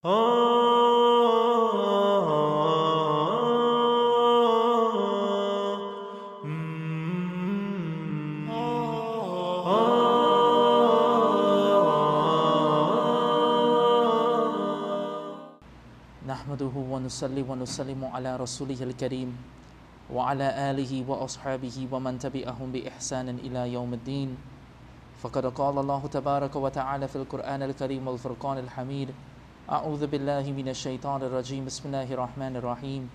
Nahmaduhu wa nusalli wa nusallimu ala rasulihil kareem wa ala alihi wa ashabihi wa man tabi'ahum bi ihsanin ila yawmiddin. Faqad qala Allahu tabaraka wa ta'ala fil Qur'an al-Kareem wal Furqan al-Hamid. A'udhu billahi minash shaitanir rajim. Bismillahir rahmanir rahim.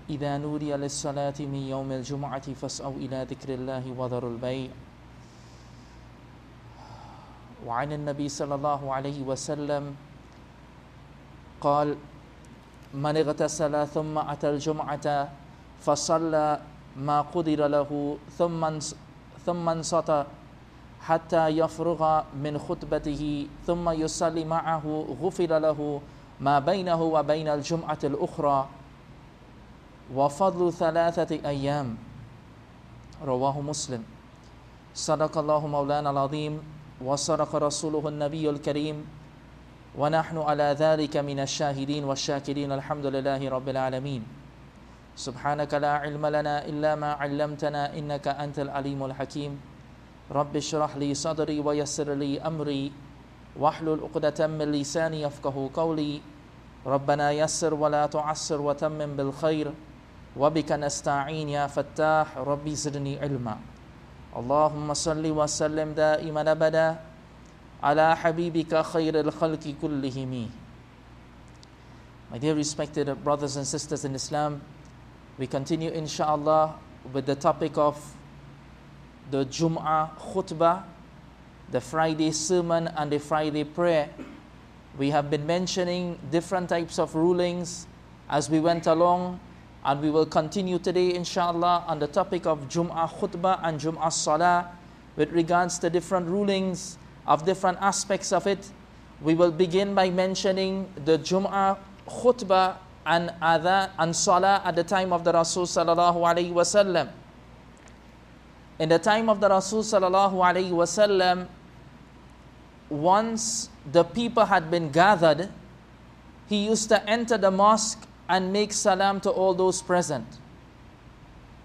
Idha nudiya lis-salati min yawmil jumu'ati fas'aw ila dhikrillahi wa dharul bay'. Wa 'an an-nabi sallallahu alayhi wa sallam قال من اغتسل ثم أتى الجمعة فصلى ما قدر له ثم انصت حتى يفرغ من خطبته ثم يصلي معه غفر له ما بينه وبين الجمعة الأخرى وفضل 3 أيام. رواه مسلم. صدق الله مولانا العظيم وصدق رسوله النبي الكريم ونحن على ذلك من الشاهدين والشاكرين الحمد لله رب العالمين. سبحانك لا علم لنا إلا ما علمتنا إنك أنت العليم الحكيم. رب اشرح لي صدري ويسر لي أمري واحلل عقدة من لساني يفقهوا قولي. ربنا يسر ولا تعسر وتمم بالخير وبك نستعين يا فتاح ربي زدني علما. اللهم صل وسلم دائما أبدا ala habibika khairil khalqi kullihimi. My dear respected brothers and sisters in Islam, we continue inshallah with the topic of the Jumu'ah Khutbah, the Friday sermon and the Friday prayer. We have been mentioning different types of rulings as we went along, and we will continue today inshallah on the topic of Jumu'ah Khutbah and Jumu'ah Salah with regards to different rulings of different aspects of it. We will begin by mentioning the Jumu'ah Khutbah and Adhan and Salah at the time of the Rasul sallallahu alaihi wasallam. In the time of the Rasul sallallahu alaihi wasallam, once the people had been gathered, he used to enter the mosque and make salam to all those present.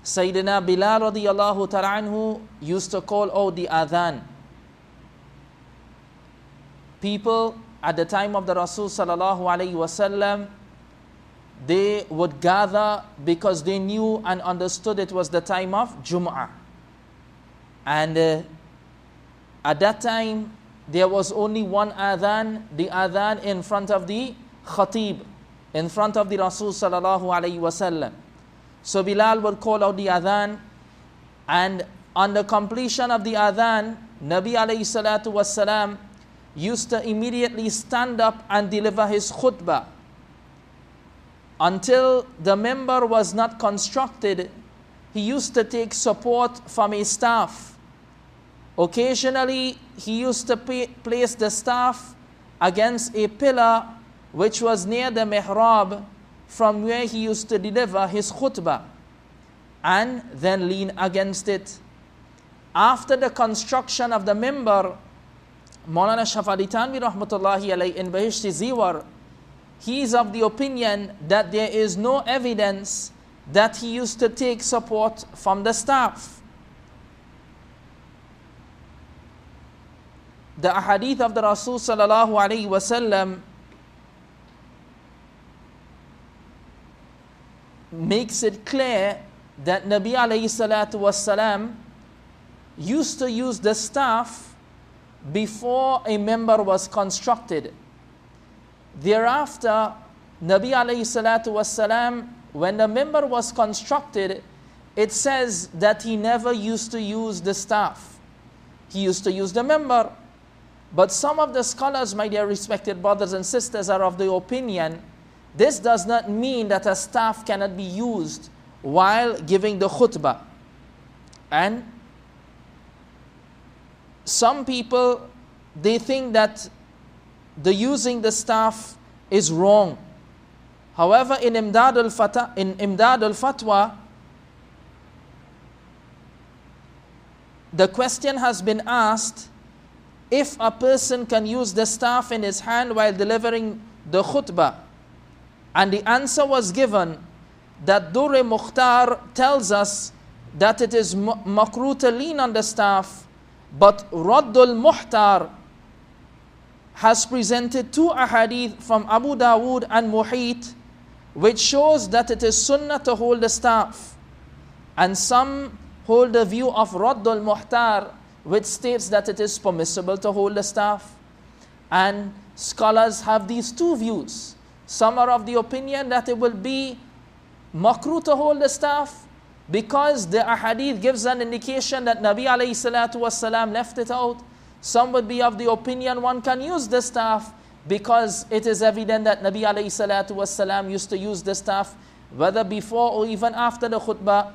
Sayyidina Bilal radiyallahu ta'ala anhu used to call out the Adhan. People at the time of the Rasul sallallahu alaihi wasallam, they would gather because they knew and understood it was the time of Jumu'ah. And at that time, there was only one adhan, the adhan in front of the khatib, in front of the Rasul sallallahu alaihi wasallam. So Bilal would call out the adhan, and on the completion of the adhan, Nabi alayhi salatu wassalam used to immediately stand up and deliver his khutbah. Until the member was not constructed, he used to take support from his staff. Occasionally, he used to place the staff against a pillar which was near the mihrab from where he used to deliver his khutbah, and then lean against it. After the construction of the member, Maulana Shafali Tanvi rahmatullahi alayhi in Bahishti Ziwar, he is of the opinion that there is no evidence that he used to take support from the staff. The ahadith of the Rasul sallallahu alayhi wasallam makes it clear that Nabi alayhi salatu wasalam used to use the staff before a member was constructed. Thereafter, Nabi alayhi salatu wasalam, when the member was constructed, it says that he never used to use the staff. He used to use the member. But some of the scholars, my dear respected brothers and sisters, are of the opinion this does not mean that a staff cannot be used while giving the khutbah. And some people, they think that the using the staff is wrong. However, in Imdad al-Fatwa, the question has been asked if a person can use the staff in his hand while delivering the khutbah. And the answer was given that Durr Mukhtar tells us that it is makruh to lean on the staff, but Raddul Muhtar has presented two ahadith from Abu Dawood and Muhit, which shows that it is sunnah to hold the staff. And some hold the view of Raddul Muhtar, which states that it is permissible to hold the staff. And scholars have these two views. Some are of the opinion that it will be makruh to hold the staff because the ahadith gives an indication that Nabi alayhi salatu wasalam left it out. Some would be of the opinion one can use the staff because it is evident that Nabi alayhi salatu wasalam used to use the staff whether before or even after the khutbah,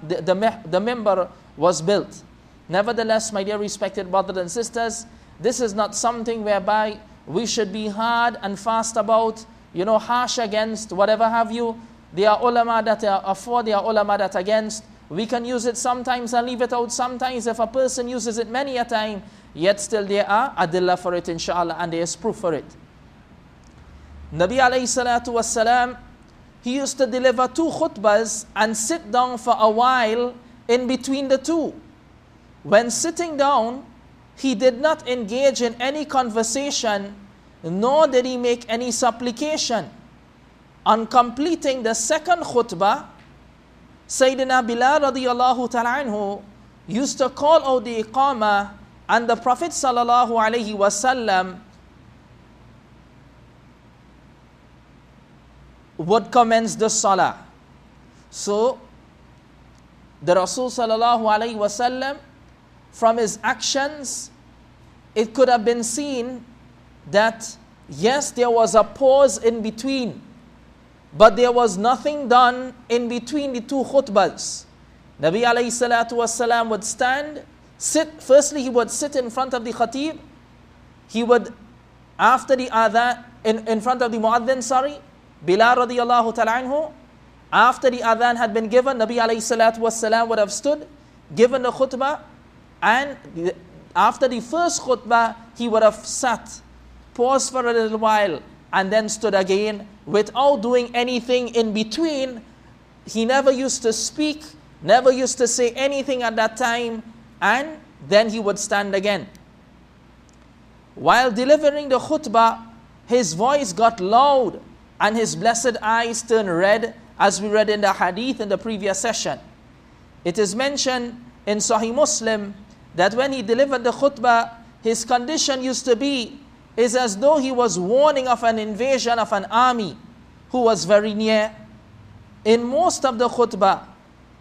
the member was built. Nevertheless, my dear respected brothers and sisters, this is not something whereby we should be hard and fast about, harsh against, whatever have you. There are ulama that are for, there are ulama that are against. We can use it sometimes and leave it out sometimes. If a person uses it many a time, yet still there are adillah for it, inshallah, and there is proof for it. Nabi alayhi salatu wassalam, he used to deliver 2 khutbahs and sit down for a while in between the two. When sitting down, he did not engage in any conversation, nor did he make any supplication. On completing the second khutbah, Sayyidina Bilal radiyallahu ta'ala anhu used to call out the iqamah, and the Prophet sallallahu alayhi wasallam would commence the salah. So, the Rasul sallallahu alayhi wasallam, from his actions, it could have been seen that yes, there was a pause in between, but there was nothing done in between the 2 khutbahs. Nabi alayhi salatu wasalam would sit, firstly he would sit in front of the khatib, he would, after the adhan, in front of the muadhin, Bilal radiyallahu ta'ala anhu, after the adhan had been given, Nabi alayhi salatu wasalam would have stood, given the khutbah, and after the first khutbah, he would have sat, paused for a little while, and then stood again without doing anything in between. He never used to speak, never used to say anything at that time, and then he would stand again. While delivering the khutbah, his voice got loud and his blessed eyes turned red, as we read in the hadith in the previous session. It is mentioned in Sahih Muslim that when he delivered the khutbah, his condition used to be is as though he was warning of an invasion of an army who was very near. In most of the khutbah,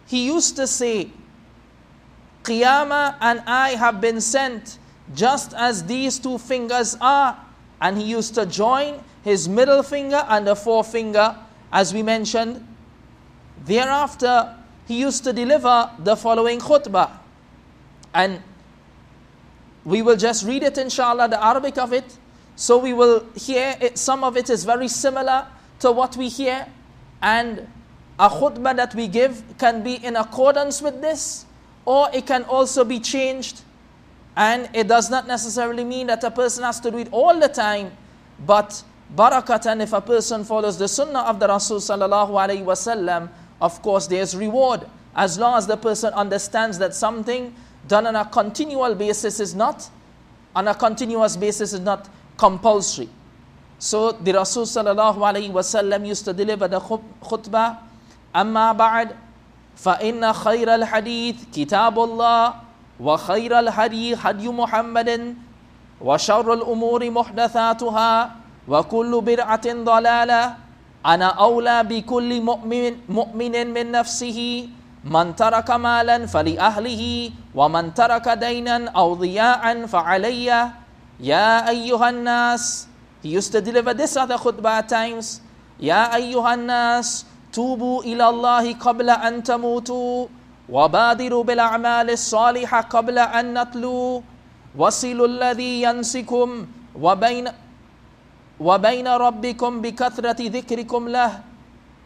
he used to say, Qiyamah and I have been sent just as these 2 fingers are. And he used to join his middle finger and the forefinger, as we mentioned. Thereafter, he used to deliver the following khutbah. And we will just read it, inshallah, the Arabic of it. So we will hear it. Some of it is very similar to what we hear. And a khutbah that we give can be in accordance with this, or it can also be changed. And it does not necessarily mean that a person has to do it all the time, but barakatan, if a person follows the sunnah of the Rasul sallallahu alayhi wasallam, of course there is reward, as long as the person understands that something done on a continual basis is not, compulsory. So the Rasul sallallahu alayhi wasallam used to deliver the khutbah. Amma ba'd, fa inna khayra al-hadith kitabullah, wa khayra al-hadi hadyu Muhammadin, wa sharra al-umuri muhdathatuha, wa kullu bid'atin dalalah, ana awla bi kulli mu'minin min nafsihi, man taraka malan fali ahlihi, wa man taraka daynan aw dhiya'an fa alayya, ya ayyuhan nas. He used to deliver this other khutbah at times. Ya ayyuhan nas, tubu ila Allahi qabla an tamutu, wa badiru bil a'mal as-salihah qabla an natlu, wasilu alladhi yansikum wa bayna rabbikum bi kathrati dhikrikum lah,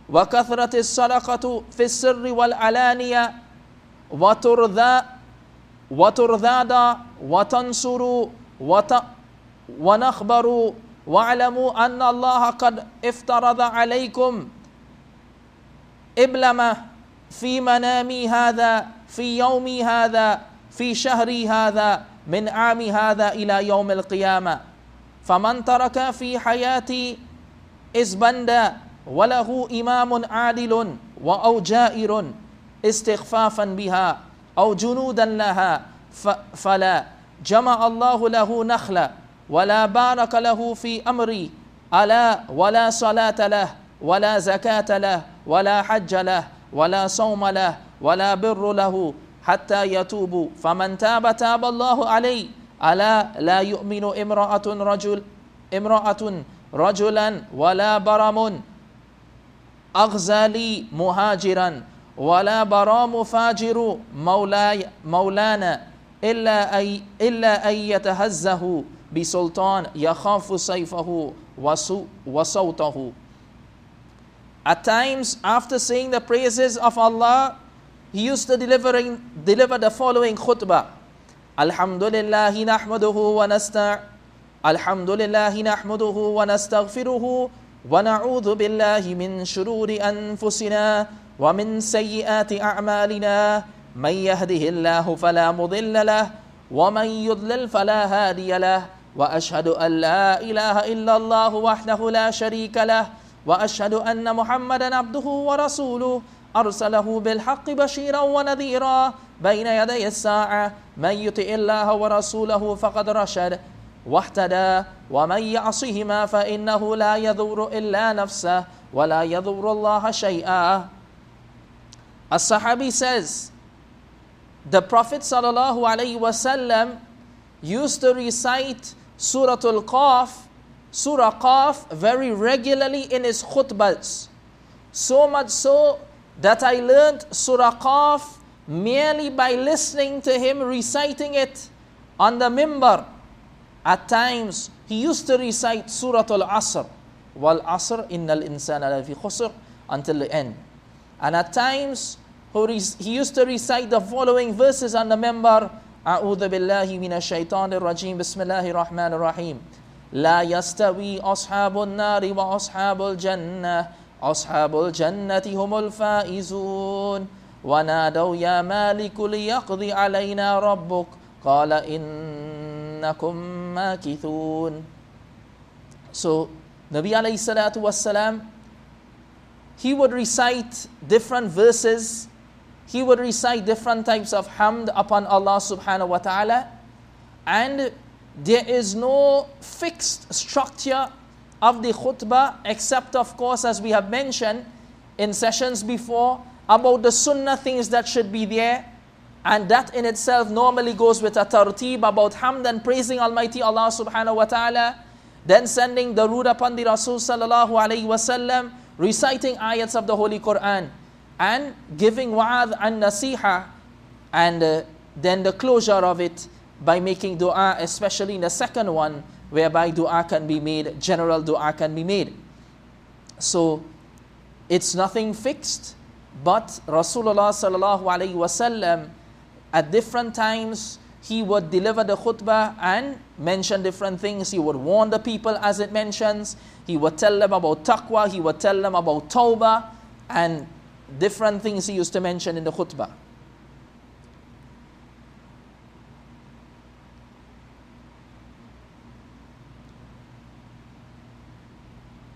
wa kathrati as-sadaqatu fi as-sirri wal alaniya, wa turdada wa tansuru wa nakhbaru وَاعْلَمُوا أَنَّ اللَّهَ قَدْ افترض عَلَيْكُمْ إبلما في منامي هذا في يومي هذا في شهري هذا من عامي هذا إلى يوم القيامة فمن ترك في حياتي إزبندا وله إمام عادل أو جائر استخفافا بها أو جنودا لها فلا جمع الله له نخلا ولا بارك له في أمري ألا ولا صلاة له ولا زكاة له ولا حج له ولا صوم له ولا بر له حتى يتوب فمن تاب تاب الله عليه ألا لا يؤمن امرأة رجلا ولا برم أغزى لي مهاجرا ولا برام فاجر مولانا إلا أن يتهزه بسلطان يخاف سيفه وصوته. At times, after saying the praises of Allah, he used to deliver the following khutbah. Alhamdulillahi nahmaduhu wa nastaghfiruhu wa na'udhu billahi min shururi anfusina wa min sayyiati a'malina man yahdihillahu fala mudilla lah wa man yudlil fala hadiya lah wa ashhadu an la ilaha illallah wahdahu la sharika lah وأشهد أن محمدا عبده ورسوله أرسله بالحق بشيرا ونذيرا بين يدي الساعة من يطع الله ورسوله فقد رشد واهتدى ومن يعصهما فإنه لا يضر إلا نفسه ولا يضر الله شيئا. A Sahabi says, the Prophet sallallahu alaihi wasallam used to recite Surah Qaf very regularly in his khutbahs. So much so that I learned Surah Qaf merely by listening to him reciting it on the mimbar. At times he used to recite Surah Al-Asr, Wal Asr innal insana lafi khusr, until the end. And at times he used to recite the following verses on the mimbar. A'udhu billahi minash shaitanir rajim, bismillahir rahmanir rahim. لا يستوي أصحاب النار وأصحاب الجنة أصحاب الجنة هم الفائزون ونادوا يا مالك ليقضي علينا ربك قال إنكم ماكثون. So Nabi alayhi salatu wassalam, he would recite different verses, he would recite different types of hamd upon Allah subhanahu wa ta'ala, and there is no fixed structure of the khutbah except, of course, as we have mentioned in sessions before, about the sunnah things that should be there, and that in itself normally goes with a tartib about hamd and praising Almighty Allah subhanahu wa ta'ala, then sending darud upon the Rasul sallallahu alayhi wasallam, reciting ayats of the Holy Quran, and giving wa'adh and nasiha, and then the closure of it by making dua, especially in the second one, whereby dua can be made, general dua can be made. So it's nothing fixed, but Rasulullah sallallahu alaihi wasallam at different times he would deliver the khutbah and mention different things. He would warn the people, as it mentions. He would tell them about taqwa, he would tell them about tawbah, and different things he used to mention in the khutbah.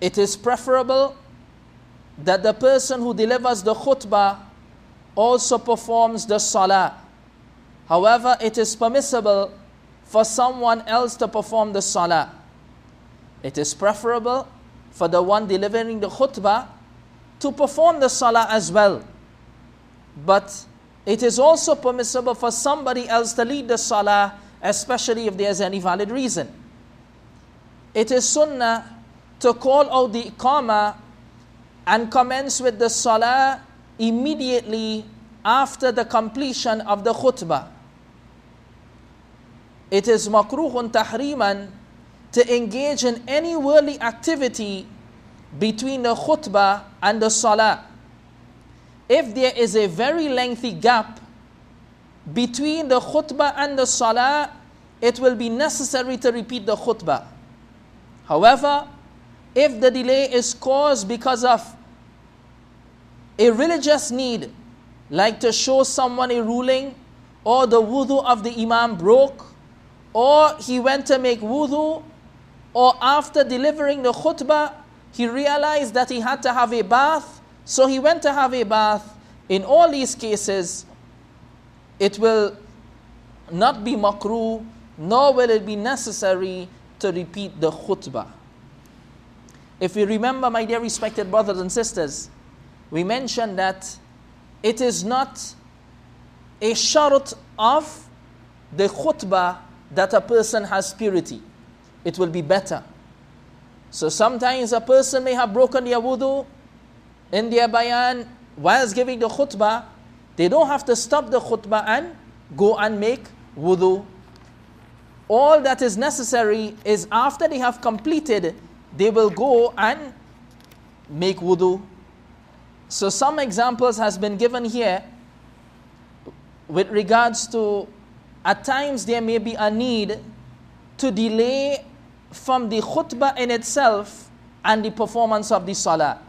It is preferable that the person who delivers the khutbah also performs the salah. However, it is permissible for someone else to perform the salah. It is preferable for the one delivering the khutbah to perform the salah as well. But it is also permissible for somebody else to lead the salah, especially if there is any valid reason. It is sunnah to call out the iqamah and commence with the salah immediately after the completion of the khutbah. It is makruhun tahriman to engage in any worldly activity between the khutbah and the salah. If there is a very lengthy gap between the khutbah and the salah, it will be necessary to repeat the khutbah. However, if the delay is caused because of a religious need, like to show someone a ruling, or the wudu of the imam broke, or he went to make wudu, or after delivering the khutbah, he realized that he had to have a bath, so he went to have a bath. In all these cases, it will not be makruh, nor will it be necessary to repeat the khutbah. If you remember, my dear respected brothers and sisters, we mentioned that it is not a sharat of the khutbah that a person has purity. It will be better. So sometimes a person may have broken their wudu in their bayan whilst giving the khutbah. They don't have to stop the khutbah and go and make wudu. All that is necessary is after they have completed, they will go and make wudu. So some examples has been given here with regards to, at times there may be a need to delay from the khutbah in itself and the performance of the salah.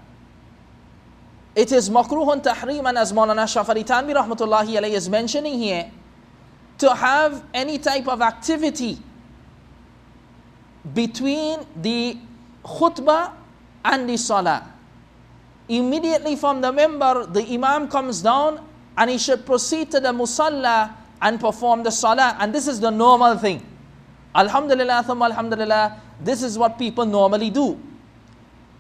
It is makruhun tahriman, as Maulana Shafari Tanvi rahmatullahi alayhi is mentioning here, to have any type of activity between the khutbah and the salah. Immediately from the member, the imam comes down and he should proceed to the musalla and perform the salah. And this is the normal thing. Alhamdulillah, thumma alhamdulillah, this is what people normally do.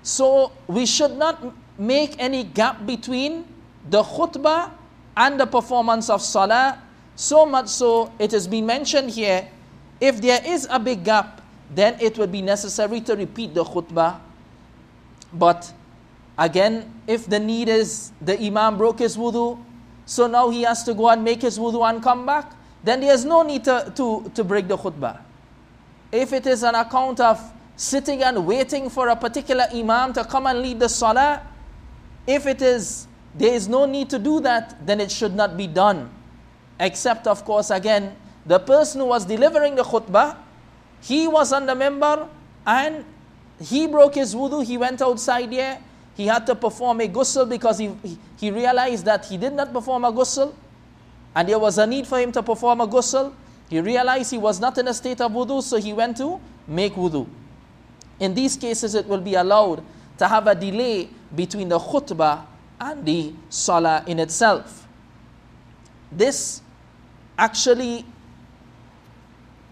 So we should not make any gap between the khutbah and the performance of salah. So much so, it has been mentioned here, if there is a big gap, then it would be necessary to repeat the khutbah. But again, if the need is the imam broke his wudu, so now he has to go and make his wudu and come back, then there is no need to break the khutbah. If it is an account of sitting and waiting for a particular imam to come and lead the salah, if it is, there is no need to do that, then it should not be done. Except, of course, again, the person who was delivering the khutbah, he was on the member and he broke his wudu, he went outside there, he had to perform a ghusl because he realized that he did not perform a ghusl and there was a need for him to perform a ghusl. He realized he was not in a state of wudu, so he went to make wudu. In these cases, it will be allowed to have a delay between the khutbah and the salah in itself. This actually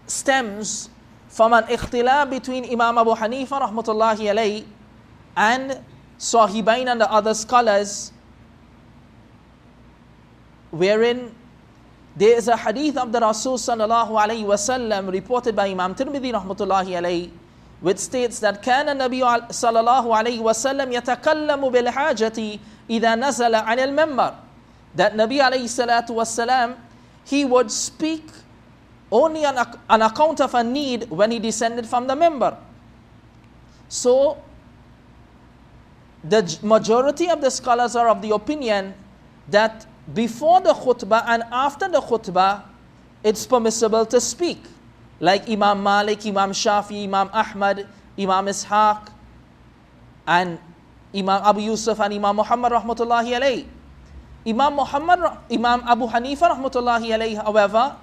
stems from an ikhtilaf between Imam Abu Hanifa rahmatullahi alayhi and Sahibain and the other scholars, wherein there is a hadith of the Rasul sallallahu alayhi wasallam reported by Imam Tirmidhi rahmatullahi alayhi, which states that كان النبي صلى الله عليه وسلم يتكلم بالحاجة إذا نزل عن المنبر. That Nabi alayhi salatu wasalam, he would speak only on account of a need when he descended from the member. So the majority of the scholars are of the opinion that before the khutbah and after the khutbah, it's permissible to speak. Like Imam Malik, Imam Shafi, Imam Ahmad, Imam Ishaq, and Imam Abu Yusuf and Imam Muhammad rahmatullahi alayhi. Imam Abu Hanifa rahmatullahi alayhi, however,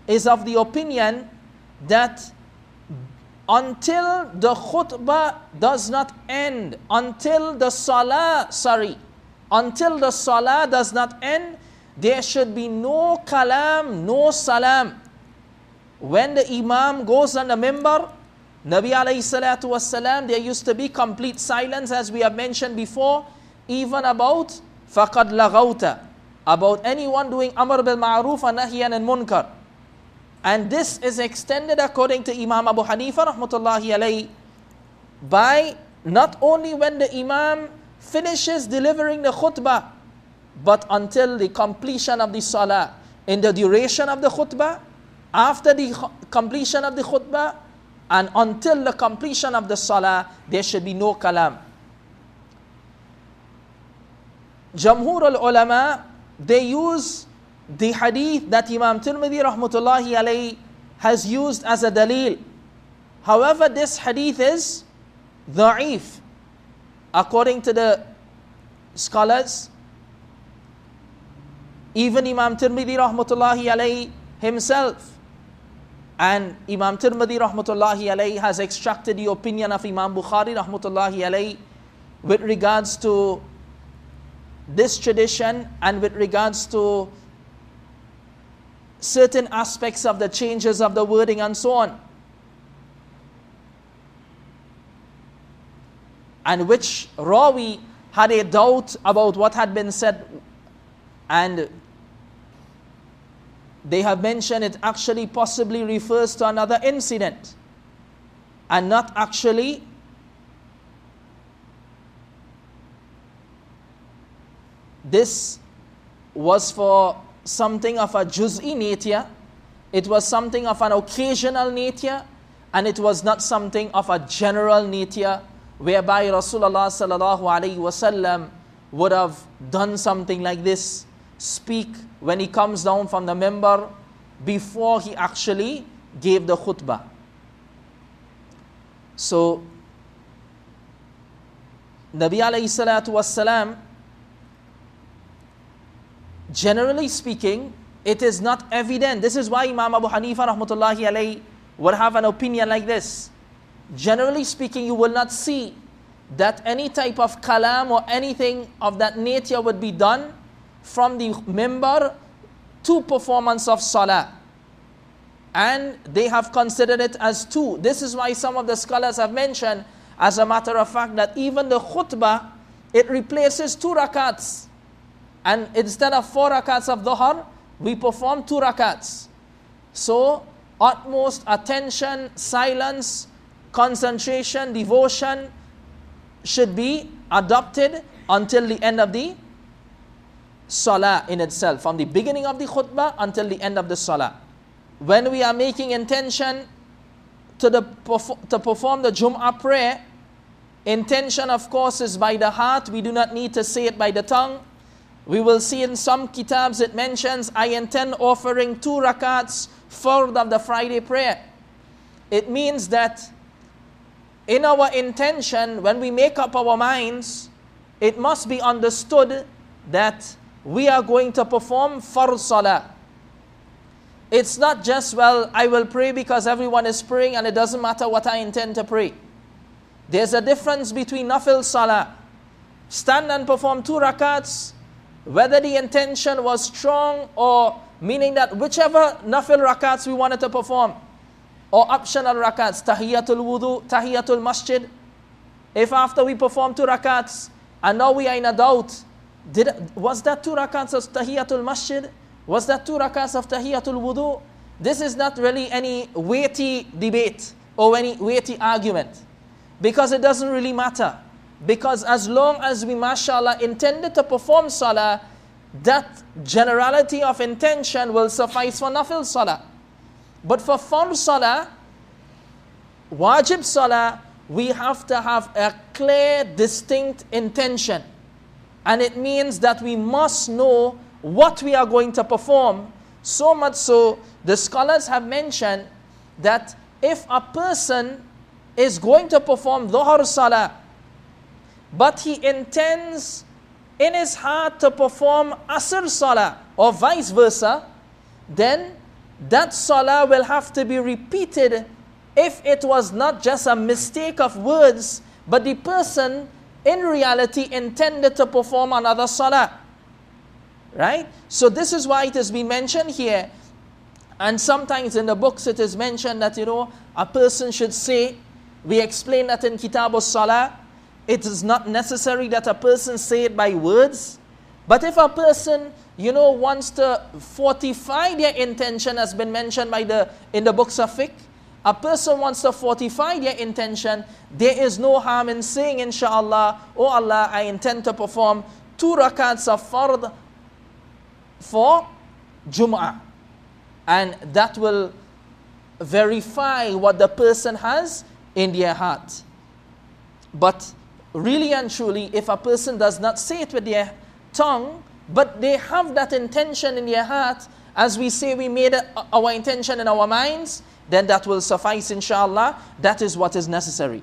is of the opinion that until the khutbah does not end, until the salah does not end, there should be no kalam, no salam. When the imam goes on the minbar, Nabi alayhi salatu wasalam, there used to be complete silence, as we have mentioned before, even about faqad laghawta, about anyone doing amr bil ma'ruf and nahyan and munkar. And this is extended according to Imam Abu Hanifa rahmatullahi alayhi by not only when the imam finishes delivering the khutbah, but until the completion of the salah. In the duration of the khutbah, after the completion of the khutbah, and until the completion of the salah, there should be no kalam. Jamhur al-ulama, they use the hadith that Imam Tirmidhi rahmatullahi alayhi has used as a dalil. However, this hadith is da'if. According to the scholars, even Imam Tirmidhi rahmatullahi alayhi himself, and Imam Tirmidhi rahmatullahi alayhi has extracted the opinion of Imam Bukhari rahmatullahi alayhi with regards to this tradition and with regards to certain aspects of the changes of the wording and so on. And which Rawi had a doubt about what had been said, and they have mentioned it actually possibly refers to another incident and not actually this was for something of a juz'i nature, it was something of an occasional nature, and it was not something of a general nature whereby Rasulullah sallallahu alaihi wasallam would have done something like this, speak when he comes down from the minbar before he actually gave the khutbah. So Nabi alayhi salatu wassalam, generally speaking, it is not evident. This is why Imam Abu Hanifa rahmatullahi alayhi would have an opinion like this. Generally speaking, you will not see that any type of kalam or anything of that nature would be done from the minbar to performance of salah. And they have considered it as two. This is why some of the scholars have mentioned, as a matter of fact, that even the khutbah, it replaces 2 rakats. And instead of 4 rakats of dhuhr, we perform 2 rakats. So, utmost attention, silence, concentration, devotion should be adopted until the end of the salah in itself, from the beginning of the khutbah until the end of the salah. When we are making intention to perform the Jumu'ah prayer, intention of course is by the heart. We do not need to say it by the tongue. We will see in some kitabs it mentions, I intend offering 2 rakats fard of the Friday prayer. It means that in our intention, when we make up our minds, it must be understood that we are going to perform fard salah. It's not just, well, I will pray because everyone is praying and it doesn't matter what I intend to pray. There's a difference between nafil salah. Stand and perform 2 rakats, whether the intention was strong or meaning that whichever nafil rakats we wanted to perform, or optional rakats, tahiyatul wudu, tahiyatul masjid. If after we perform 2 rakats and now we are in a doubt, was that 2 rakats of tahiyatul masjid? Was that 2 rakats of tahiyatul wudu? This is not really any weighty debate or any weighty argument, because it doesn't really matter. Because as long as we, mashallah, intended to perform salah, that generality of intention will suffice for nafil salah. But for fard salah, wajib salah, we have to have a clear, distinct intention. And it means that we must know what we are going to perform. So much so, the scholars have mentioned that if a person is going to perform dhuhr salah, but he intends in his heart to perform asr salah, or vice versa, then that salah will have to be repeated if it was not just a mistake of words, but the person in reality intended to perform another salah. Right? So this is why it has been mentioned here. And sometimes in the books it is mentioned that, a person should say, we explain that in Kitab al-Salah, it is not necessary that a person say it by words. But if a person, wants to fortify their intention, has been mentioned in the books of fiqh, a person wants to fortify their intention, there is no harm in saying, inshallah, oh Allah, I intend to perform 2 rakats of fard for Jumu'ah. And that will verify what the person has in their heart. But really and truly, if a person does not say it with their tongue, but they have that intention in their heart, as we say we made our intention in our minds, then that will suffice, inshallah. That is what is necessary.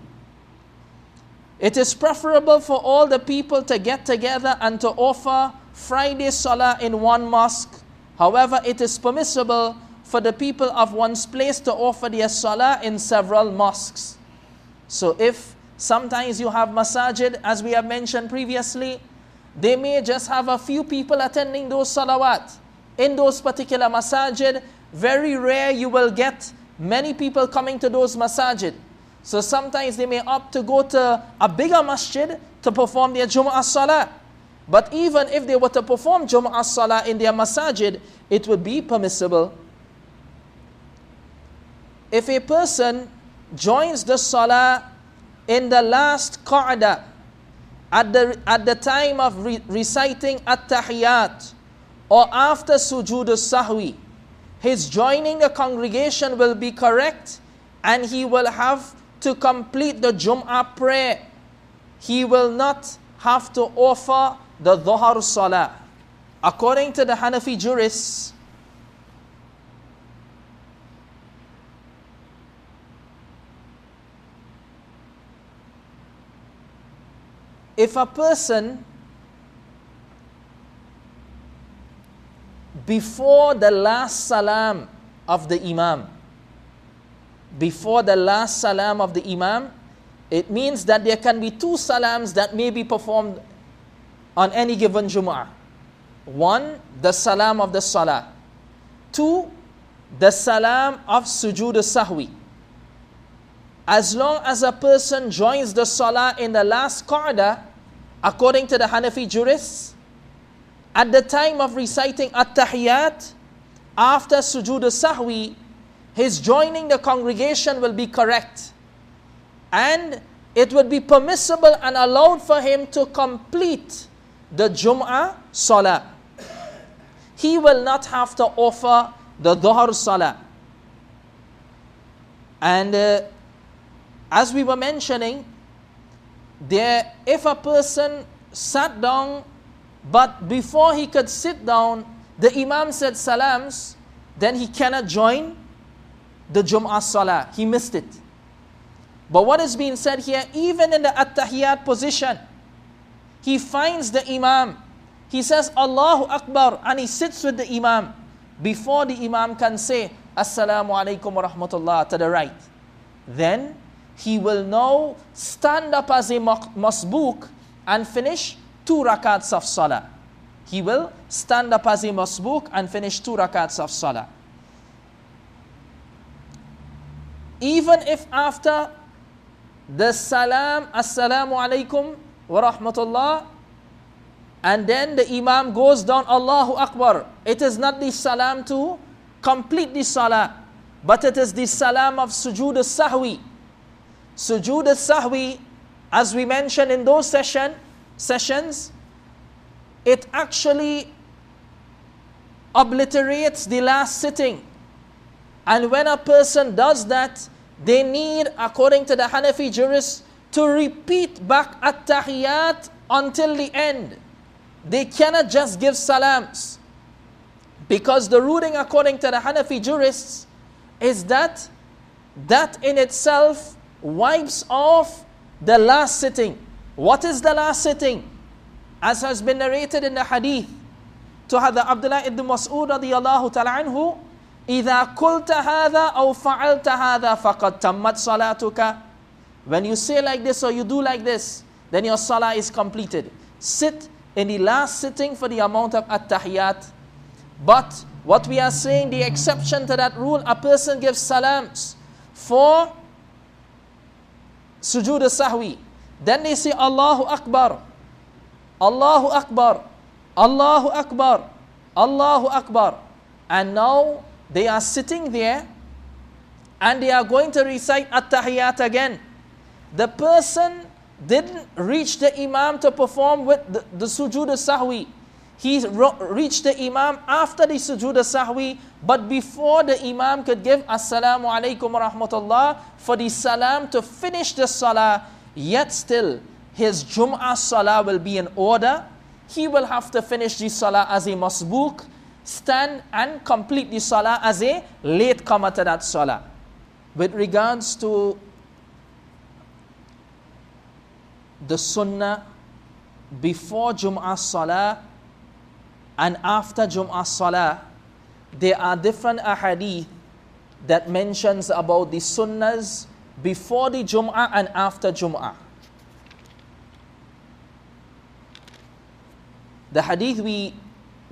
It is preferable for all the people to get together and to offer Friday Salah in one mosque. However, it is permissible for the people of one's place to offer their Salah in several mosques. So if sometimes you have masajid, as we have mentioned previously, they may just have a few people attending those salawat. In those particular masajid, very rare you will get many people coming to those masajid. So sometimes they may opt to go to a bigger masjid to perform their Jumu'ah Salah. But even if they were to perform Jumu'ah Salah in their masajid, it would be permissible. If a person joins the Salah in the last qa'dah, at the time of reciting At-Tahiyyat, or after Sujood al-Sahwi, his joining the congregation will be correct, and he will have to complete the Jum'ah prayer. He will not have to offer the Dhuhr Salah. According to the Hanafi jurists, if a person before the last salam of the Imam, it means that there can be two salams that may be performed on any given Jumu'ah. One, the salam of the Salah. Two, the salam of Sujood al-Sahwi. As long as a person joins the Salah in the last qa'dah, according to the Hanafi jurists, at the time of reciting At-Tahiyyat, after Sujood al-Sahwi, his joining the congregation will be correct. And it would be permissible and allowed for him to complete the Jum'ah Salah. He will not have to offer the Dhuhr Salah. And as we were mentioning, if a person sat down, but before he could sit down, the Imam said salams, then he cannot join the Jum'ah Salah. He missed it. But what is being said here, even in the At-Tahiyyat position, he finds the Imam, he says Allahu Akbar, and he sits with the Imam before the Imam can say Assalamu alaikum wa rahmatullah to the right. Then he will now stand up as a masbuk and finish 2 rakats of Salah. He will stand up as a masbuk and finish 2 rakats of Salah. Even if after the salam, Assalamu alaikum wa rahmatullah, and then the Imam goes down, Allahu Akbar, it is not the salam to complete the Salah, but it is the salam of Sujood al-Sahwi. Sujood al-Sahwi, as we mentioned in those sessions, it actually obliterates the last sitting. And when a person does that, they need, according to the Hanafi jurists, to repeat back At-Tahiyyat until the end. They cannot just give salams. Because the ruling, according to the Hanafi jurists, is that in itself wipes off the last sitting. What is the last sitting? As has been narrated in the hadith to Abdullah ibn Mas'ud radiyallahu ta'ala anhu, إِذَا قُلْتَ هَذَا أَوْ فَعَلْتَ هَذَا فَقَدْ تَمَّتْ صَلَاتُكَ. When you say like this or you do like this, then your salah is completed. Sit in the last sitting for the amount of At-Tahiyyat. But what we are saying, the exception to that rule, a person gives salams for Sujood al-Sahwi. Then they say Allahu Akbar, Allahu Akbar, Allahu Akbar, Allahu Akbar. And now they are sitting there and they are going to recite At-Tahiyyat again. The person didn't reach the Imam to perform with the Sujood al-Sahwi. He reached the Imam after the Sujood al-Sahwi, but before the Imam could give Assalamu alaikum wa rahmatullah for the salam to finish the salah, yet still his Jum'ah salah will be in order. He will have to finish the salah as a masbuk, stand and complete the salah as a late comer to that salah. With regards to the sunnah before Jum'ah Salah and after Jum'ah Salah, there are different ahadith that mentions about the sunnahs before the Jum'ah and after Jum'ah. The hadith we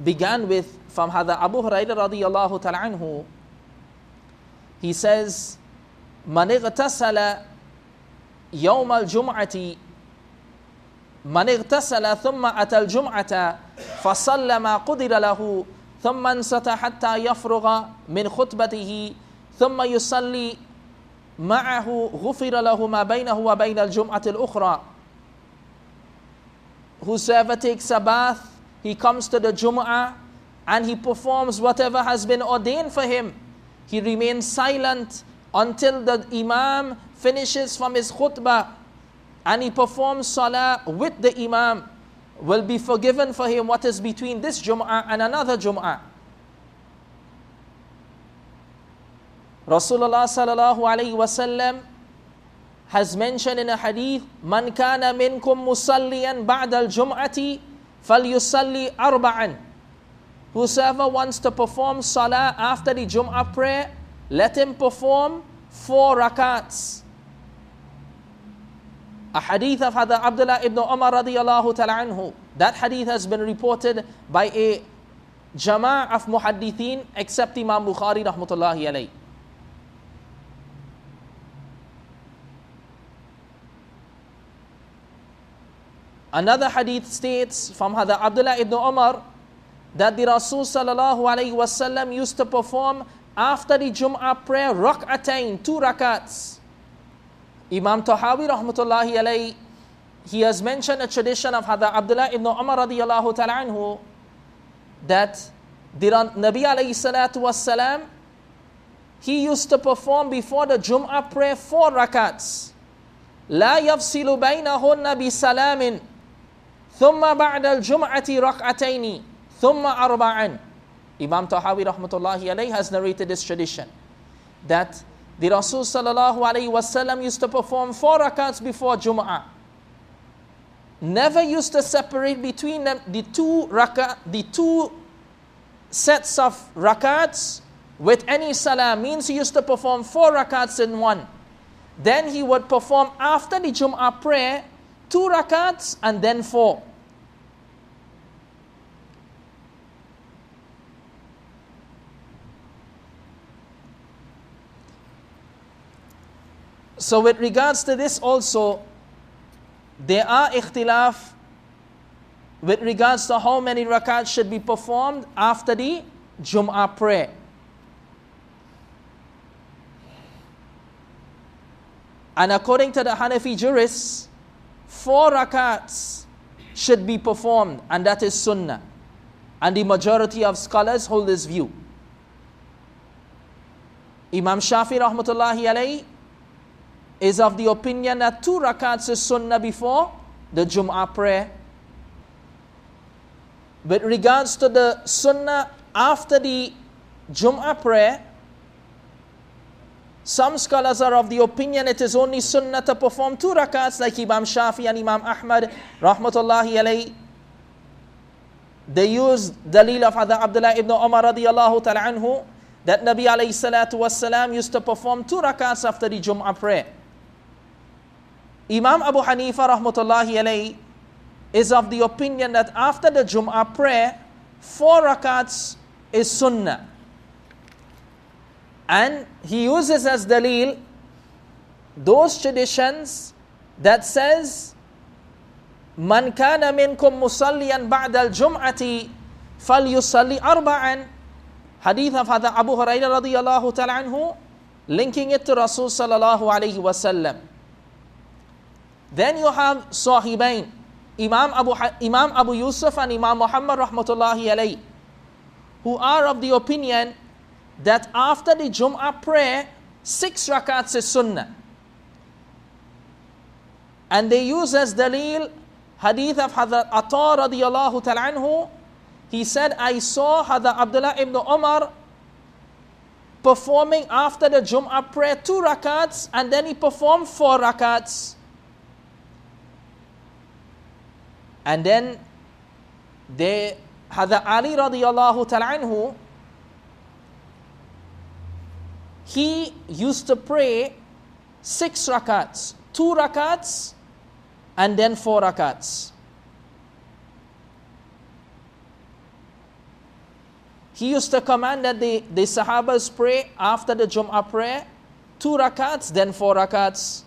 began with from Hadha Abu Hurairah radiyallahu ta'ala anhu, he says, Man ightasala yawm al-jum'ati, man ightasala thumma ata al-jum'ata fasalla ma qudira lahu thumma ansata hatta yafrugha min khutbatihi thumma yusalli ma'ahu ghufira lahu ma baynahu wa bayna al-jum'ati al-ukhra. Whosoever takes a bath, he comes to the Jumu'ah and he performs whatever has been ordained for him. He remains silent until the Imam finishes from his khutbah and he performs salah with the Imam. Will be forgiven for him what is between this Jumu'ah and another Jumu'ah. Rasulullah sallallahu alayhi wasallam has mentioned in a hadith, Man kana minkum musalliyan ba'da al-jum'ati falyusalli arba'an. Whosoever wants to perform salah after the Jum'ah prayer, let him perform 4 rakats. A hadith of Hadha Abdullah ibn Umar radiyallahu ta'ala anhu. That hadith has been reported by a Jama' of Muhaddithin except Imam Bukhari rahmatullahi alayhi. Another hadith states from Hadha Abdullah ibn Umar that the Rasul sallallahu alayhi wasallam used to perform after the Jum'ah prayer rak'atain, 2 rakats. Imam Tahawi rahmatullahi alayhi, he has mentioned a tradition of Hadha Abdullah ibn Umar radiyallahu ta'ala anhu that the Nabi alayhi salatu wassalam, he used to perform before the Jum'ah prayer 4 rakats. La yafsilu baynahunna bi salamin thumma ba'da al-jum'ati rak'ataini thumma arba'an. Imam Tahawi rahmatullahi alayhi has narrated this tradition that the Rasul sallallahu alayhi wasallam used to perform 4 rakats before Jum'ah. Never used to separate between them the two sets of rakats with any salah. Means he used to perform 4 rakats in one. Then he would perform after the Jum'ah prayer 2 rakats and then 4. So with regards to this also, there are ikhtilaf with regards to how many rakats should be performed after the Jum'ah prayer. And according to the Hanafi jurists, 4 rakats should be performed, and that is sunnah. And the majority of scholars hold this view. Imam Shafi rahmatullahi alayhi is of the opinion that 2 rakats is sunnah before the Jum'ah prayer. With regards to the sunnah after the Jum'ah prayer, some scholars are of the opinion it is only sunnah to perform 2 rakats, like Imam Shafi and Imam Ahmad rahmatullahi alayhi. They use dalil of Hadha Abdullah ibn Umar radiyallahu ta'ala anhu that Nabi alayhi salatu wassalam used to perform 2 rakats after the Jum'ah prayer. Imam Abu Hanifa rahmatullahi alayhi is of the opinion that after the Jum'ah prayer, 4 rakats is sunnah. And he uses as dalil those traditions that says, Man kana minkum musalliyan ba'da al-jum'ati falyusalli arba'an. Hadith of Hadha Abu Hurairah radiyallahu ta'ala anhu, linking it to Rasul sallallahu alayhi wasallam. Then you have Sahibain, Imam Abu Yusuf and Imam Muhammad rahmatullahi alayhi, who are of the opinion that after the Jum'ah prayer, 6 rakats is sunnah. And they use as dalil hadith of Hadha Ata radiyallahu ta'ala anhu. He said, I saw Hadha Abdullah ibn Umar performing after the Jum'ah prayer 2 rakats, and then he performed 4 rakats. And then Hadha Ali radiallahu ta'ala anhu, he used to pray 6 rakats, 2 rakats and then 4 rakats. He used to command that the Sahabas pray after the Jum'ah prayer 2 rakats, then 4 rakats.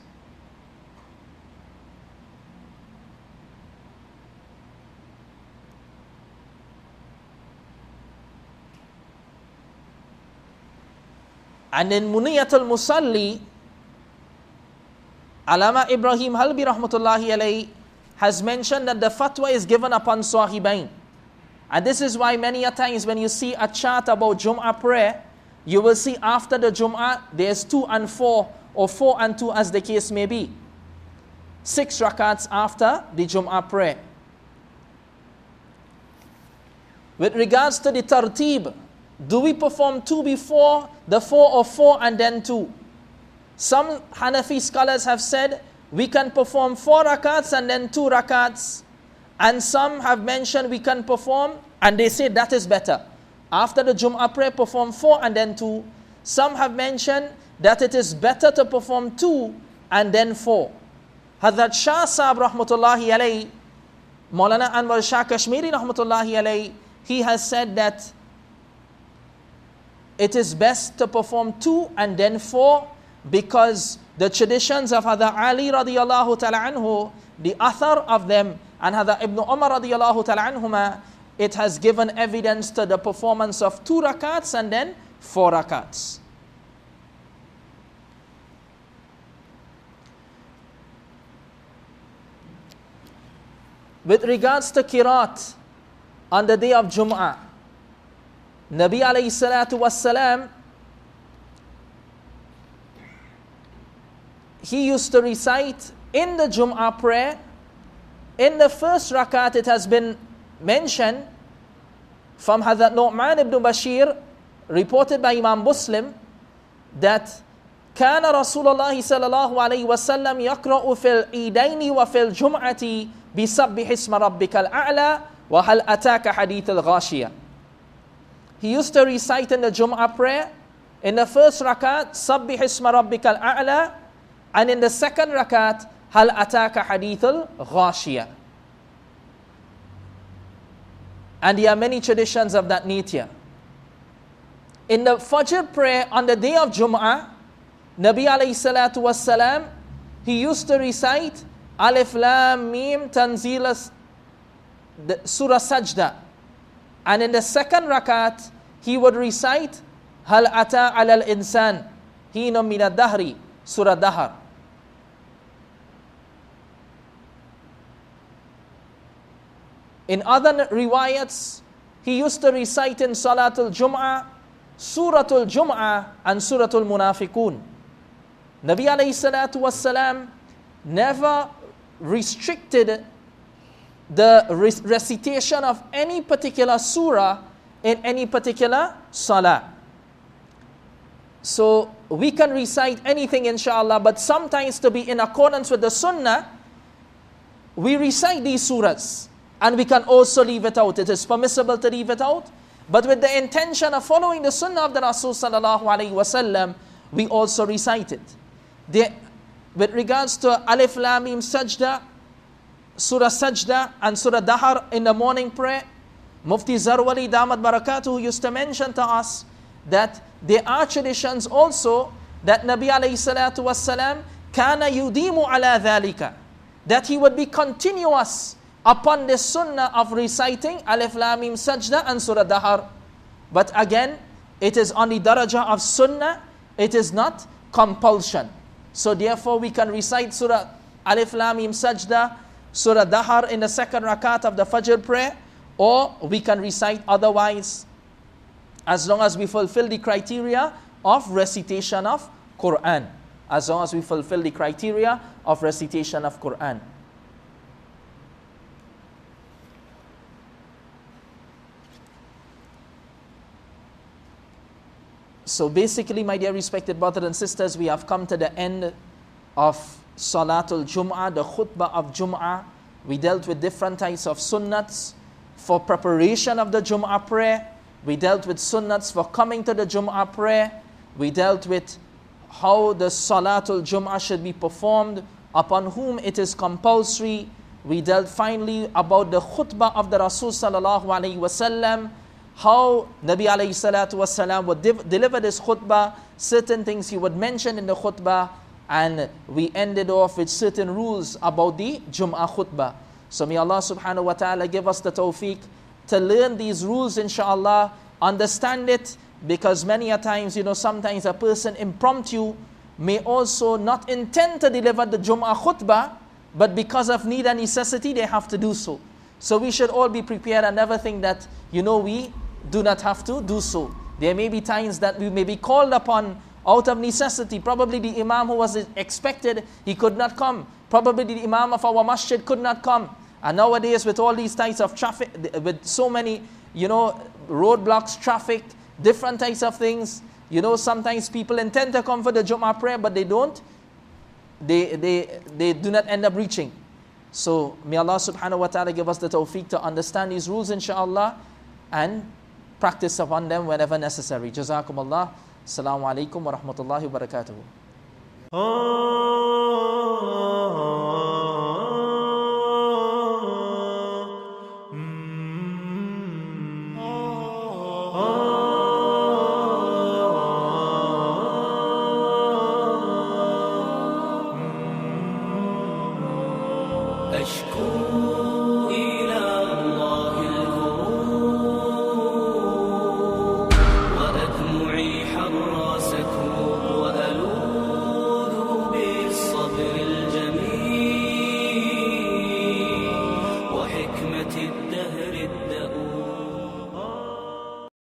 And in Muniyatul Musalli, Alama Ibrahim Halbi rahmatullahi alayhi has mentioned that the fatwa is given upon Sahibain. And this is why many a times when you see a chart about Jum'ah prayer, you will see after the Jum'ah there's 2 and 4 or 4 and 2 as the case may be. 6 rakats after the Jum'ah prayer. With regards to the tartib, do we perform 2 before the 4 or 4 and then 2? Some Hanafi scholars have said we can perform 4 rakats and then 2 rakats. And some have mentioned we can perform, and they say that is better. After the Jum'ah prayer, perform 4 and then 2. Some have mentioned that it is better to perform 2 and then 4. Hazrat Shah Sahib rahmatullahi alayhi, Maulana Anwar Shah Kashmiri rahmatullahi alayhi, he has said that it is best to perform 2 and then 4 because the traditions of Hadha Ali radiallahu ta'ala anhu, the athar of them, and Hadha Ibn Umar radiallahu ta'ala anhuma, it has given evidence to the performance of 2 rakats and then 4 rakats. With regards to Qiraat on the day of Jum'ah, Nabi alayhi salatu wassalam, he used to recite in the Jum'ah prayer. In the first rakat, it has been mentioned from Hazrat Nu'man ibn Bashir, reported by Imam Muslim, that كان رسول الله صلى الله عليه وسلم يقرأ في العيدين وفي الجمعة بسبح اسم ربك الأعلى وهل أتاك حديث الغاشية. He used to recite in the Jum'ah prayer, in the first rakat, سبح اسم ربك الأعلى, and in the second rakat, هل أتاك حديث الغاشية. And there are many traditions of that nature. In the Fajr prayer on the day of Jum'ah, Nabi alayhi salatu wassalam, he used to recite Alif Lam Mim Tanzil Surah Sajda. And in the second rakat, he would recite Hal Ata Alal Insan Hina Min Ad-Dahri Surah Dahar. In other riwayats, he used to recite in Salatul Jum'ah, Suratul Jum'ah and Suratul Munafiqun. Nabi alayhi salatu wassalam never restricted the recitation of any particular surah in any particular salah. So we can recite anything inshallah, but sometimes to be in accordance with the sunnah, we recite these surahs. And we can also leave it out. It is permissible to leave it out. But with the intention of following the sunnah of the Rasul sallallahu alayhi wasallam, we also recite it. With regards to Alif Lam Mim Sajda, Surah Sajda and Surah Dahar in the morning prayer, Mufti Zarwali Damat Barakatuhu used to mention to us that there are traditions also that Nabi alayhi salatu wassalam kana yudimu ala dhalika, that he would be continuous upon the sunnah of reciting Alif Lam Mim Sajda and Surah Dahar. But again, it is on the daraja of sunnah, it is not compulsion. So therefore we can recite Surah Alif Lam Mim Sajda, Surah Dahar in the second rakat of the Fajr prayer, or we can recite otherwise, as long as we fulfill the criteria of recitation of Quran. As long as we fulfill the criteria of recitation of Quran. So basically, my dear respected brothers and sisters, we have come to the end of Salatul Jum'ah, the Khutbah of Jum'ah. We dealt with different types of sunnats for preparation of the Jumu'ah prayer. We dealt with sunnats for coming to the Jumu'ah prayer. We dealt with how the Salatul Jumu'ah should be performed, upon whom it is compulsory. We dealt finally about the khutbah of the Rasul sallallahu alaihi wasallam, how Nabi alayhi salatu wasallam would deliver this khutbah, certain things he would mention in the khutbah, and we ended off with certain rules about the Jumu'ah khutbah. So may Allah subhanahu wa ta'ala give us the tawfiq to learn these rules, inshallah, understand it, because many a times, sometimes a person impromptu may also not intend to deliver the Jumu'ah khutbah, but because of need and necessity, they have to do so. So we should all be prepared and never think that, we do not have to do so. There may be times that we may be called upon out of necessity. Probably the Imam who was expected, he could not come. Probably the Imam of our masjid could not come. And nowadays with all these types of traffic, with so many, roadblocks, traffic, different types of things, sometimes people intend to come for the Jumu'ah prayer, but they don't. They do not end up reaching. So may Allah subhanahu wa ta'ala give us the tawfiq to understand these rules, inshallah, and practice upon them whenever necessary. Jazakumullah. Assalamu alaikum wa rahmatullahi wa barakatuhu.